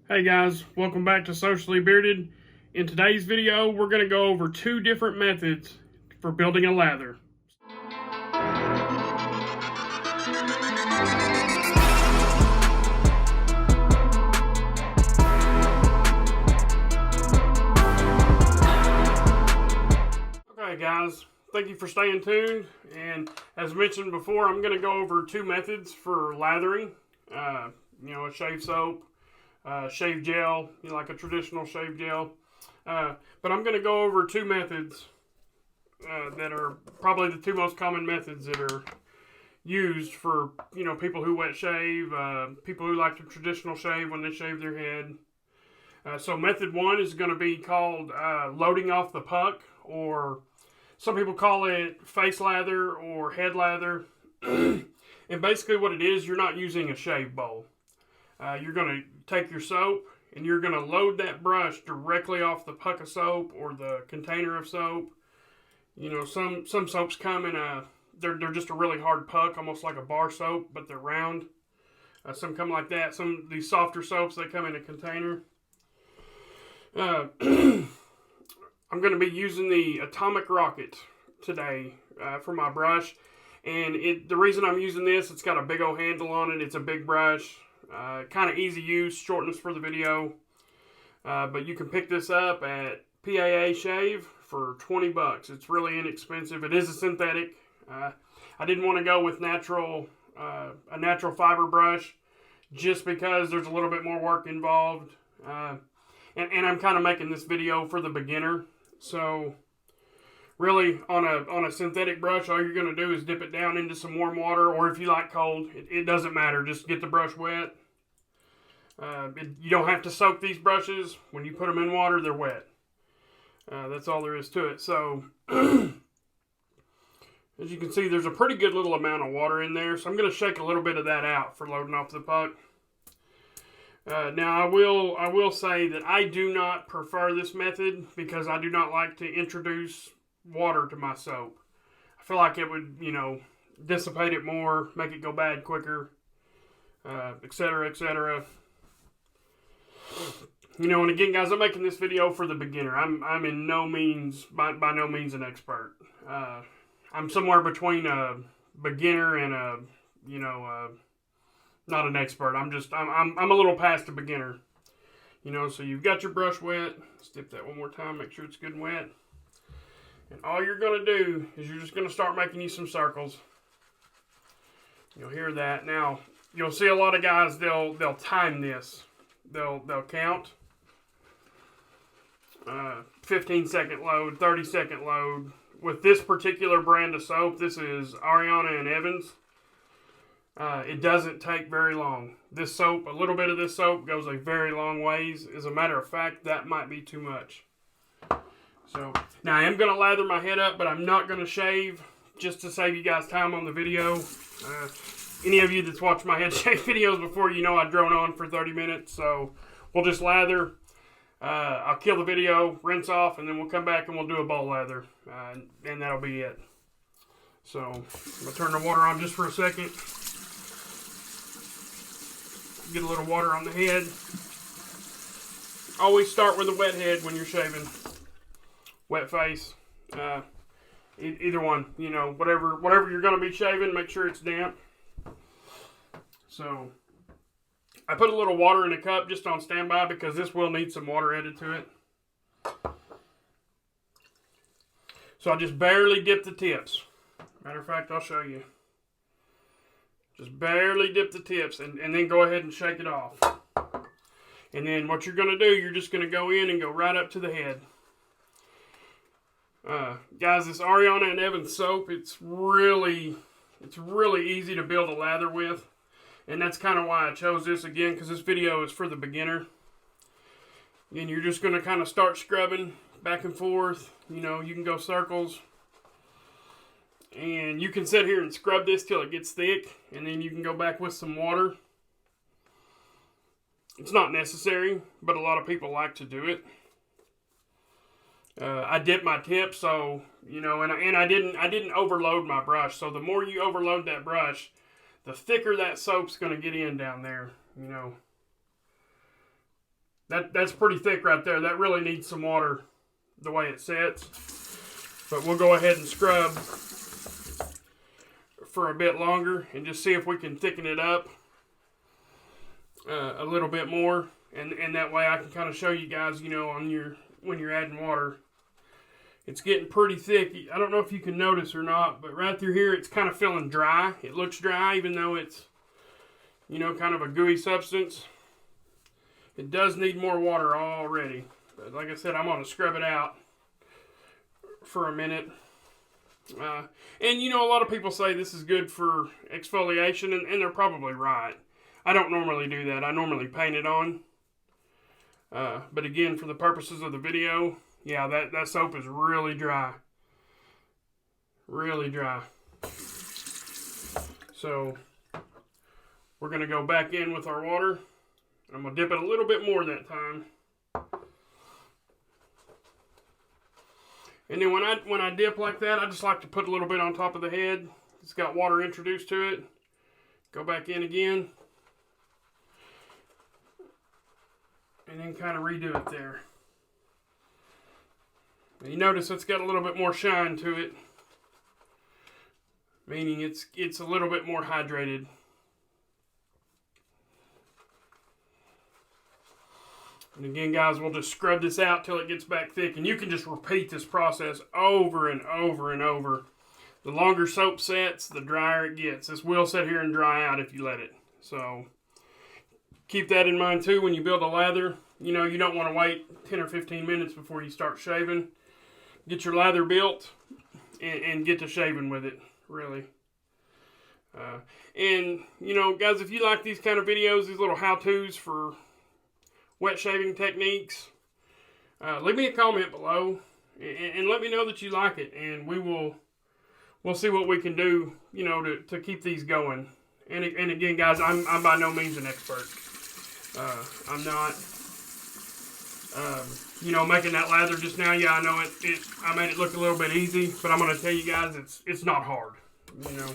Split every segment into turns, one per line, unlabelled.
Hey guys, welcome back to Socially Bearded. In today's video, we're going to go over two different methods for building a lather. Okay guys, thank you for staying tuned. And as mentioned before, I'm going to go over two methods for lathering. A shave soap, shave gel, like a traditional shave gel. But I'm going to go over two methods that are probably the two most common methods that are used for people who wet shave, people who like to traditional shave when they shave their head. So method one is going to be called loading off the puck, or some people call it face lather or head lather. And basically what it is, you're not using a shave bowl. You're going to take your soap and you're going to load that brush directly off the puck of soap or the container of soap. Some soaps come in they're just a really hard puck, almost like a bar soap, but they're round. Some come like that. Some of these softer soaps, they come in a container. I'm going to be using the Atomic Rocket today for my brush. And the reason I'm using this, it's got a big old handle on it. It's a big brush. Kind of easy use, shortness for the video. But you can pick this up at PAA Shave for 20 bucks. It's really inexpensive. It is a synthetic. I didn't want to go with a natural fiber brush just because there's a little bit more work involved. And I'm kind of making this video for the beginner. So really, on a synthetic brush, all you're going to do is dip it down into some warm water, or if you like cold, it doesn't matter. Just get the brush wet. You don't have to soak these brushes. When you put them in water, they're wet. That's all there is to it. So, as you can see, there's a pretty good little amount of water in there. So I'm going to shake a little bit of that out for loading off the puck. Now, I will say that I do not prefer this method because I do not like to introduce water to my soap. I feel like it would, dissipate it more, make it go bad quicker, etc., etc. And again, guys, I'm making this video for the beginner. I'm by no means an expert. I'm somewhere between a beginner and not an expert. I'm a little past a beginner. So you've got your brush wet. Let's dip that one more time, make sure it's good and wet. And all you're going to do is you're just going to start making you some circles. You'll hear that. Now, you'll see a lot of guys, they'll time this. They'll count. 15-second load, 30-second load. With this particular brand of soap, this is Ariana and Evans. It doesn't take very long. This soap, a little bit of this soap goes a very long ways. As a matter of fact, that might be too much. So, now I am going to lather my head up, but I'm not going to shave, just to save you guys time on the video. Any of you that's watched my head shave videos before, I drone on for 30 minutes, so we'll just lather. I'll kill the video, rinse off, and then we'll come back and we'll do a bowl lather, and that'll be it. So, I'm going to turn the water on just for a second. Get a little water on the head. Always start with a wet head when you're shaving. Wet face. Either one. Whatever you're going to be shaving, make sure it's damp. So, I put a little water in a cup just on standby because this will need some water added to it. So I just barely dip the tips. Matter of fact, I'll show you. Just barely dip the tips and then go ahead and shake it off. And then what you're going to do, you're just going to go in and go right up to the head. Guys, this Ariana and Evans soap, it's really easy to build a lather with. And that's kind of why I chose this again, because this video is for the beginner. And you're just going to kind of start scrubbing back and forth. You can go circles. And you can sit here and scrub this till it gets thick, and then you can go back with some water. It's not necessary, but a lot of people like to do it. I dip my tip, so and I didn't overload my brush. So the more you overload that brush, the thicker that soap's going to get in down there. That's pretty thick right there. That really needs some water the way it sits. But we'll go ahead and scrub for a bit longer and just see if we can thicken it up a little bit more. And that way I can kind of show you guys, you know, on when you're adding water. It's getting pretty thick. I don't know if you can notice or not, but right through here it's kind of feeling dry. It looks dry even though it's, you know, kind of a gooey substance. It does need more water already. But like I said, I'm going to scrub it out for a minute. And, you know, a lot of people say this is good for exfoliation, and they're probably right. I don't normally do that. I normally paint it on. But again, for the purposes of the video, yeah, that soap is really dry. Really dry. So, we're going to go back in with our water. I'm going to dip it a little bit more that time. And then when I dip like that, I just like to put a little bit on top of the head. It's got water introduced to it. Go back in again. And then kind of redo it there. Now you notice it's got a little bit more shine to it. Meaning it's a little bit more hydrated. And again, guys, we'll just scrub this out till it gets back thick. And you can just repeat this process over and over and over. The longer soap sets, the drier it gets. This will sit here and dry out if you let it. So, keep that in mind too when you build a lather. You know, you don't want to wait 10 or 15 minutes before you start shaving. Get your lather built and get to shaving with it, really. And, you know, guys, if you like these kind of videos, these little how-tos for wet shaving techniques, leave me a comment below and let me know that you like it, and we'll see what we can do, you know, to keep these going. And again, guys, I'm by no means an expert. I'm not, you know, making that lather just now. Yeah, I know I made it look a little bit easy, but I'm gonna tell you guys, it's not hard. You know,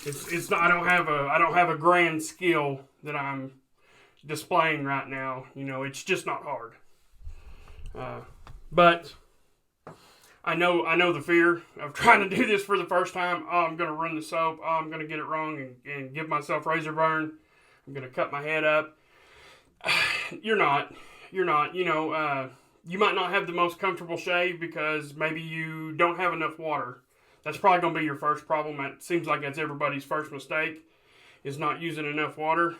it's not. I don't have a grand skill that I'm displaying right now. You know, it's just not hard. But I know the fear of trying to do this for the first time. Oh, I'm gonna ruin the soap. Oh, I'm gonna get it wrong and give myself razor burn. I'm gonna cut my head up. You're not. You know, you might not have the most comfortable shave because maybe you don't have enough water. That's probably gonna be your first problem. It seems like that's everybody's first mistake, is not using enough water.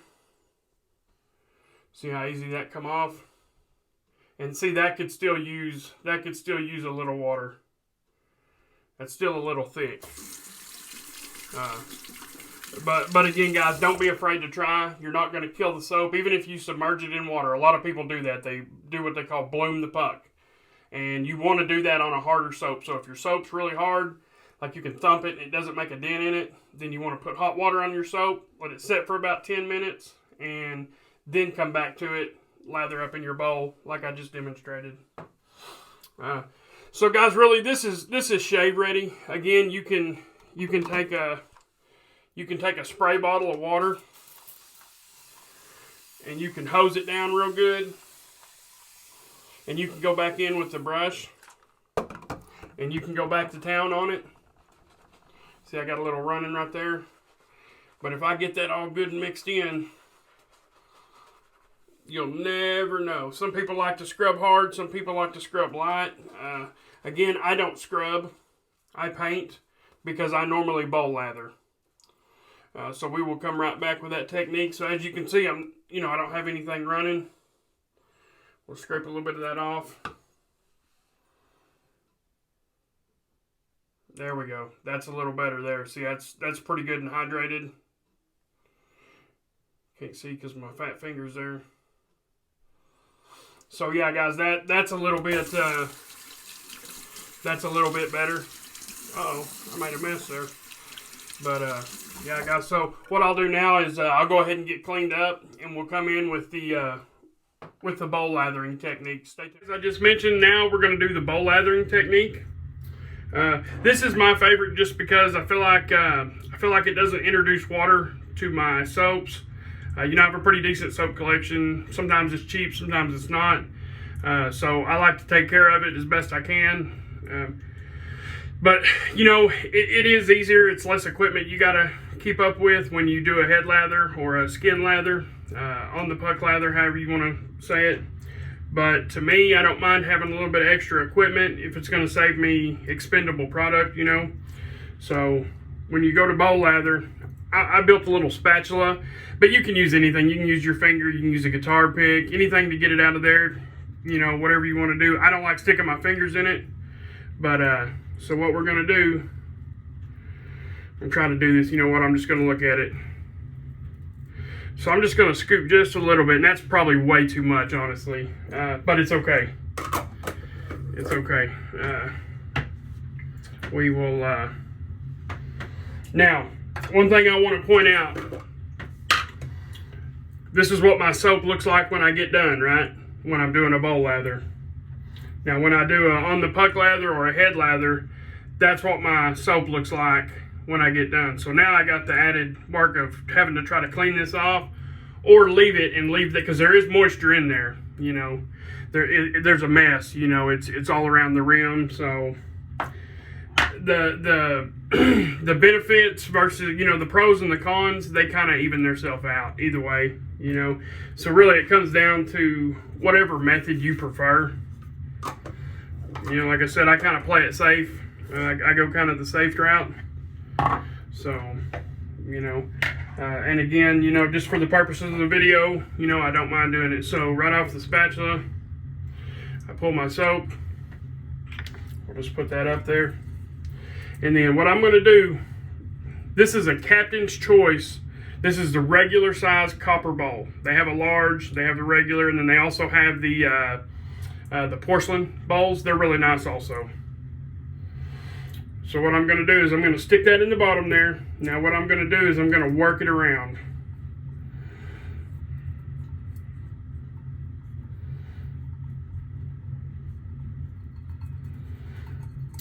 See how easy that come off? And see, that could still use a little water. That's still a little thick. But again, guys, don't be afraid to try. You're not going to kill the soap, even if you submerge it in water. A lot of people do that. They do what they call bloom the puck. And you want to do that on a harder soap. So if your soap's really hard, like you can thump it and it doesn't make a dent in it, then you want to put hot water on your soap, let it set for about 10 minutes, and then come back to it, lather up in your bowl like I just demonstrated. So guys, really this is shave ready. Again, you can take a spray bottle of water and you can hose it down real good, and you can go back in with the brush and you can go back to town on it. See, I got a little running right there, but if I get that all good and mixed in, you'll never know. Some people like to scrub hard. Some people like to scrub light. Again, I don't scrub. I paint because I normally bowl lather. So we will come right back with that technique. So as you can see, I don't have anything running. We'll scrape a little bit of that off. There we go. That's a little better there. See, that's pretty good and hydrated. Can't see because my fat finger's there. So yeah, guys, that's a little bit better. Uh-oh, I made a mess there. But yeah, guys. So what I'll do now is I'll go ahead and get cleaned up, and we'll come in with the bowl lathering technique. Stay tuned. As I just mentioned, now we're going to do the bowl lathering technique. This is my favorite just because I feel like it doesn't introduce water to my soaps. You know, I have a pretty decent soap collection. Sometimes it's cheap, sometimes it's not. So I like to take care of it as best I can. But, you know, it is easier. It's less equipment you got to keep up with when you do a head lather or a skin lather, on the puck lather, however you want to say it. But to me, I don't mind having a little bit of extra equipment if it's going to save me expendable product, you know. So when you go to bowl lather, I built a little spatula, but you can use anything. You can use your finger, you can use a guitar pick, anything to get it out of there, you know, whatever you want to do. I don't like sticking my fingers in it, but so what we're going to do, I'm trying to do this, you know what, I'm just going to look at it. So I'm just going to scoop just a little bit, and that's probably way too much, honestly, but it's okay. It's okay. We will, now, one thing I want to point out, this is what my soap looks like when I get done, right? When I'm doing a bowl lather. Now, when I do on the puck lather or a head lather, that's what my soap looks like when I get done. So now I got the added work of having to try to clean this off or leave it and leave that, because there is moisture in there, you know. There's a mess, you know, it's all around the rim. So the benefits versus, you know, the pros and the cons, they kind of even themselves out either way, you know. So really it comes down to whatever method you prefer. You know, like I said, I kind of play it safe. I go kind of the safe route. So, you know, and again, you know, just for the purposes of the video, you know, I don't mind doing it. So right off the spatula, I pull my soap. I'll just put that up there. And then what I'm going to do, this is a Captain's Choice. This is the regular size copper bowl. They have a large, they have the regular, and then they also have the porcelain bowls. They're really nice also. So what I'm going to do is I'm going to stick that in the bottom there. Now what I'm going to do is I'm going to work it around.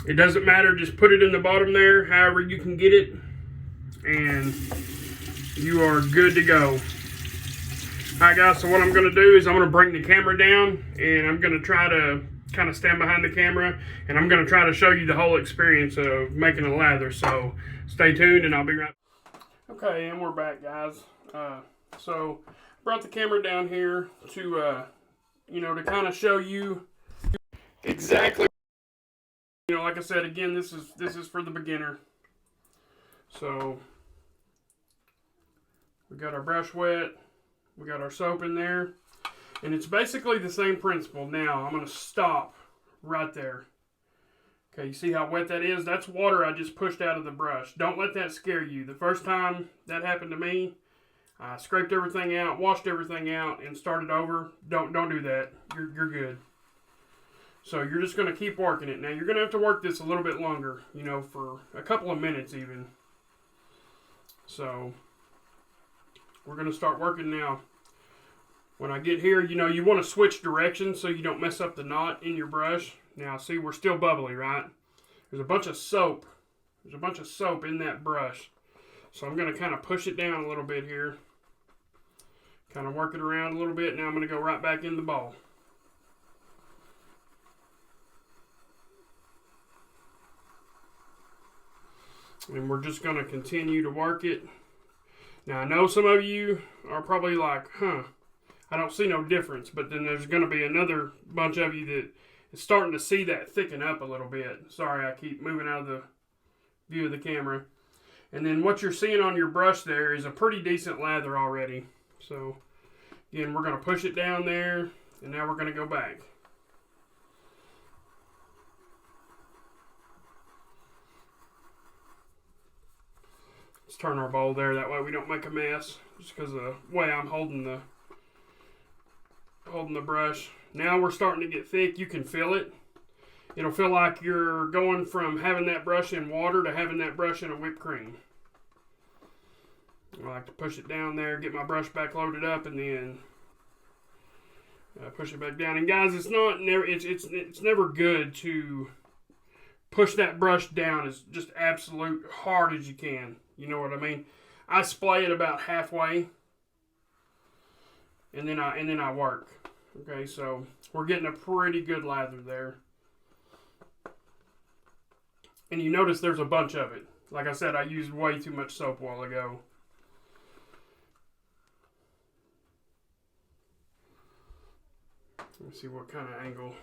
It doesn't matter, just put it in the bottom there, however you can get it, and you are good to go. Alright guys, so what I'm going to do is I'm going to bring the camera down, and I'm going to try to kind of stand behind the camera, and I'm going to try to show you the whole experience of making a lather. So stay tuned and I'll be right back. Okay, and we're back, guys. So brought the camera down here to you know, to kind of show you exactly, you know, like I said, again, this is for the beginner. So we got our brush wet, we got our soap in there, and it's basically the same principle. Now I'm going to stop right there. Okay, you see how wet that is? That's water I just pushed out of the brush. Don't let that scare you. The first time that happened to me, I scraped everything out, washed everything out, and started over. Don't do that. You're good. So you're just going to keep working it. Now you're going to have to work this a little bit longer, you know, for a couple of minutes even. So we're going to start working now. When I get here, you know, you want to switch directions so you don't mess up the knot in your brush. Now, see, we're still bubbly, right? There's a bunch of soap. There's a bunch of soap in that brush. So I'm going to kind of push it down a little bit here. Kind of work it around a little bit. Now I'm going to go right back in the bowl. And we're just going to continue to work it. Now, I know some of you are probably like, I don't see no difference. But then there's going to be another bunch of you that is starting to see that thicken up a little bit. Sorry, I keep moving out of the view of the camera. And then what you're seeing on your brush there is a pretty decent lather already. So, again, we're going to push it down there. And now we're going to go back. Let's turn our bowl there. That way we don't make a mess. Just because of the way I'm holding the brush. Now we're starting to get thick. You can feel it. It'll feel like you're going from having that brush in water to having that brush in a whipped cream. I like to push it down there, get my brush back loaded up, and then push it back down. And guys, it's never good to push that brush down as just absolute hard as you can. You know what I mean? I splay it about halfway. and then I work. Okay, so we're getting a pretty good lather there. And you notice there's a bunch of it. Like I said, I used way too much soap a while ago. Let me see what kind of angle.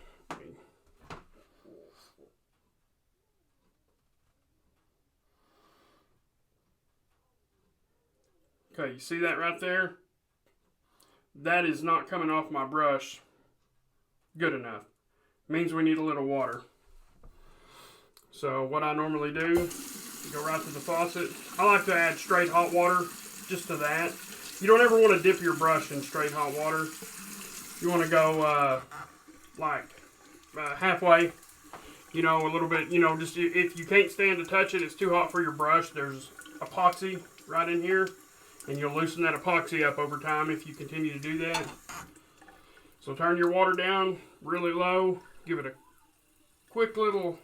Okay, you see that right there? That is not coming off my brush good enough. Means we need a little water. So what I normally do, go right to the faucet. I like to add straight hot water just to that. You don't ever want to dip your brush in straight hot water. You want to go halfway, you know, a little bit, you know, just if you can't stand to touch it, it's too hot for your brush, there's epoxy right in here, and you'll loosen that epoxy up over time if you continue to do that. So turn your water down really low, give it a quick little,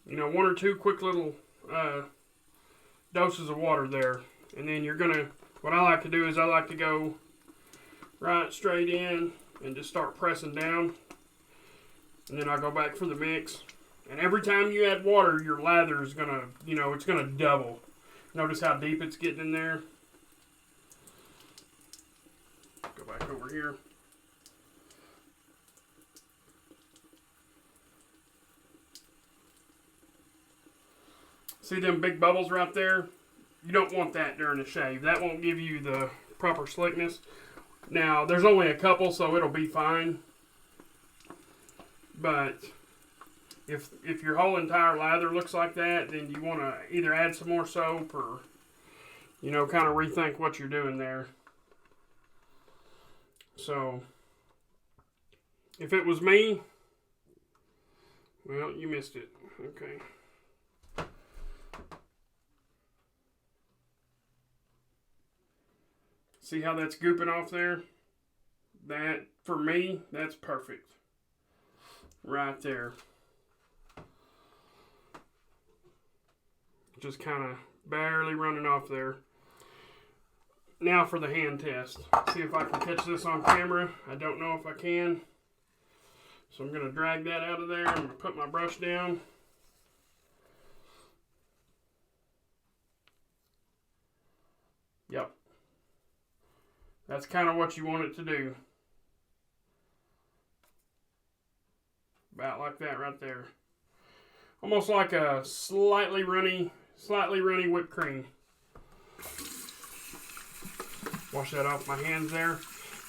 you know, 1 or 2 quick little doses of water there. And then you're gonna, what I like to do is I like to go right straight in and just start pressing down. And then I'll go back for the mix. And every time you add water, your lather is gonna, you know, it's gonna double. Notice how deep it's getting in there. Go back over here. See them big bubbles right there? You don't want that during the shave. That won't give you the proper slickness. Now, there's only a couple, so it'll be fine. But if your whole entire lather looks like that, then you want to either add some more soap or, you know, kind of rethink what you're doing there. So, if it was me, well, you missed it. Okay. See how that's gooping off there? That, for me, that's perfect. Right there. Just kind of barely running off there. Now for the hand test. See if I can catch this on camera. I don't know if I can. So I'm going to drag that out of there. I'm going to put my brush down. Yep. That's kind of what you want it to do. About like that right there. Almost like a slightly runny whipped cream. Wash that off my hands there.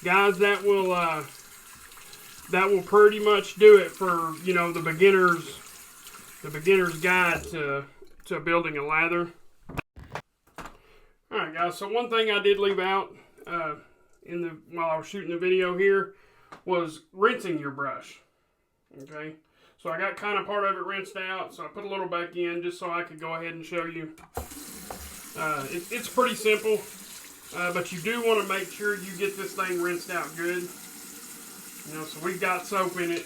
Guys, that will pretty much do it for, you know, the beginner's guide to building a lather. Alright guys, so one thing I did leave out while I was shooting the video here was rinsing your brush. Okay, so I got kind of part of it rinsed out, so I put a little back in just so I could go ahead and show you. It's pretty simple, but you do want to make sure you get this thing rinsed out good. You know, so we've got soap in it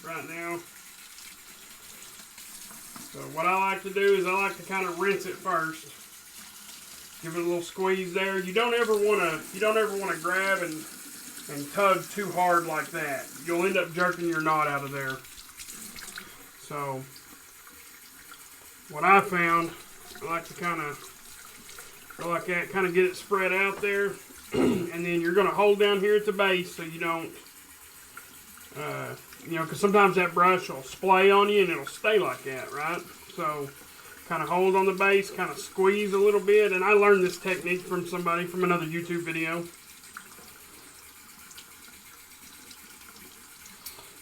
right now. So what I like to do is I like to kind of rinse it first. Give it a little squeeze there. You don't ever want to grab and tug too hard like that. You'll end up jerking your knot out of there. So what I found, I like to kind of go like that, kind of get it spread out there, and then you're going to hold down here at the base so you don't, you know, because sometimes that brush will splay on you and it'll stay like that, right? So kind of hold on the base, kind of squeeze a little bit, and I learned this technique from somebody from another YouTube video.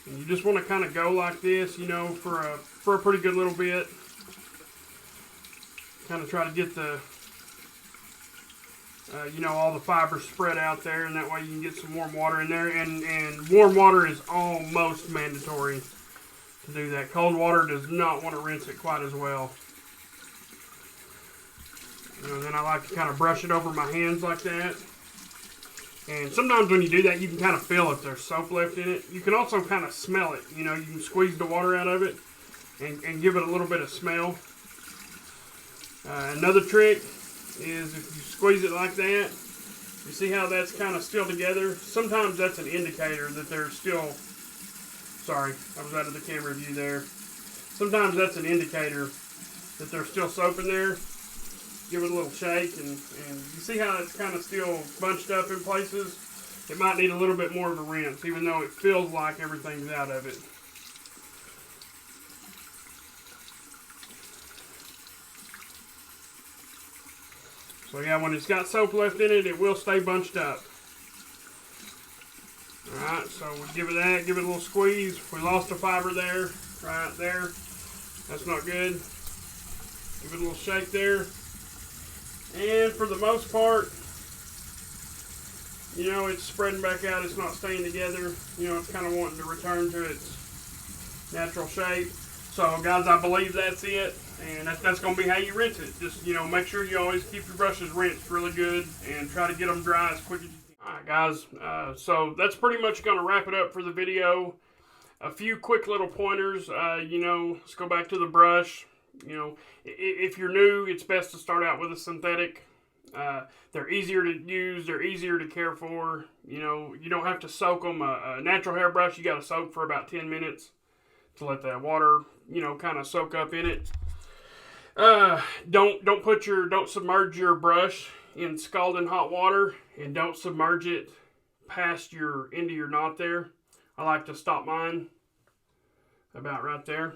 And you just want to kind of go like this, you know, for a pretty good little bit. Kind of try to get the, you know, all the fibers spread out there, and that way you can get some warm water in there. And warm water is almost mandatory to do that. Cold water does not want to rinse it quite as well. And then I like to kind of brush it over my hands like that. And sometimes when you do that, you can kind of feel if there's soap left in it. You can also kind of smell it. You know, you can squeeze the water out of it and give it a little bit of smell. Another trick is if you squeeze it like that, You see how that's kind of still together? Sometimes that's an indicator that there's still, sorry, I was out of the camera view there. Sometimes that's an indicator that there's still soap in there. Give it a little shake, and you see how it's kind of still bunched up in places? It might need a little bit more of a rinse, even though it feels like everything's out of it. So yeah, when it's got soap left in it, it will stay bunched up. Alright, so we give it that, give it a little squeeze. We lost a fiber there, right there. That's not good. Give it a little shake there. And for the most part, you know, it's spreading back out. It's not staying together. You know, it's kind of wanting to return to its natural shape. So, guys, I believe that's it. And that's going to be how you rinse it. Just, you know, make sure you always keep your brushes rinsed really good and try to get them dry as quick as you can. Alright, guys. So, that's pretty much going to wrap it up for the video. A few quick little pointers. You know, let's go back to the brush. You know, if you're new, it's best to start out with a synthetic. They're easier to use. They're easier to care for. You know, you don't have to soak them. A natural hairbrush, you got to soak for about 10 minutes to let that water, you know, kind of soak up in it. Don't submerge your brush in scalding hot water, and don't submerge it past into your knot there. I like to stop mine about right there.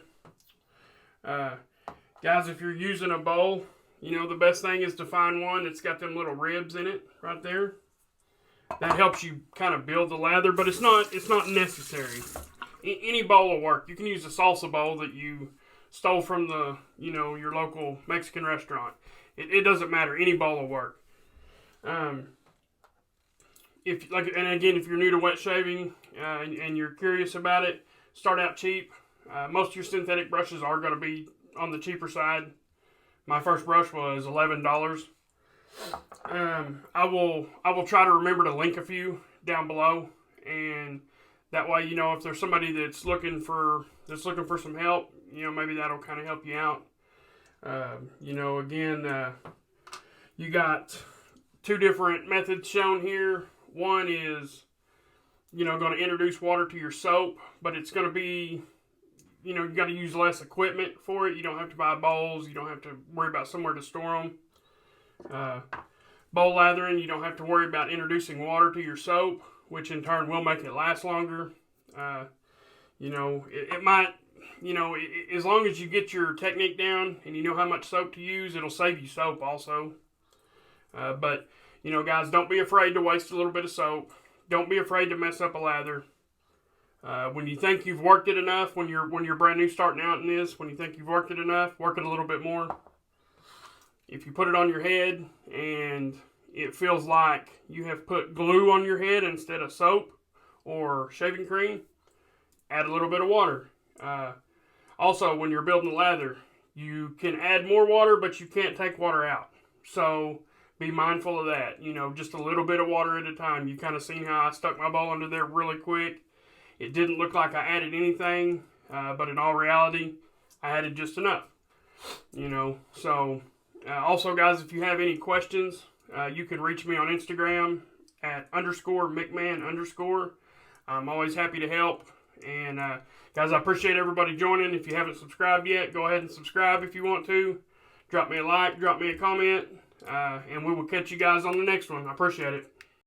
Guys, if you're using a bowl, you know, the best thing is to find one that's got them little ribs in it right there. That helps you kind of build the lather, but it's not necessary. Any bowl will work. You can use a salsa bowl that you stole from the, you know, your local Mexican restaurant. It doesn't matter. Any bowl will work. If you're new to wet shaving and you're curious about it, start out cheap. Most of your synthetic brushes are going to be on the cheaper side. My first brush was $11. I will try to remember to link a few down below, and that way, you know, if there's somebody that's looking for some help, you know, maybe that'll kind of help you out. You know, again, you got two different methods shown here. One is, you know, going to introduce water to your soap, but it's going to be, you know, you got to use less equipment for it. You don't have to buy bowls. You don't have to worry about somewhere to store them. Bowl lathering, you don't have to worry about introducing water to your soap, which in turn will make it last longer. You know, it might, you know, as long as you get your technique down and you know how much soap to use, it'll save you soap also. But, you know, guys, don't be afraid to waste a little bit of soap. Don't be afraid to mess up a lather. When you think you've worked it enough, when you're brand new starting out in this, when you think you've worked it enough, work it a little bit more. If you put it on your head and it feels like you have put glue on your head instead of soap or shaving cream, add a little bit of water. Also, when you're building a lather, you can add more water, but you can't take water out. So be mindful of that. You know, just a little bit of water at a time. You kind of seen how I stuck my bowl under there really quick. It didn't look like I added anything, but in all reality, I added just enough. You know, so also, guys, if you have any questions, you can reach me on Instagram at _McMahon_. I'm always happy to help. And guys, I appreciate everybody joining. If you haven't subscribed yet, go ahead and subscribe if you want to. Drop me a like, drop me a comment, and we will catch you guys on the next one. I appreciate it.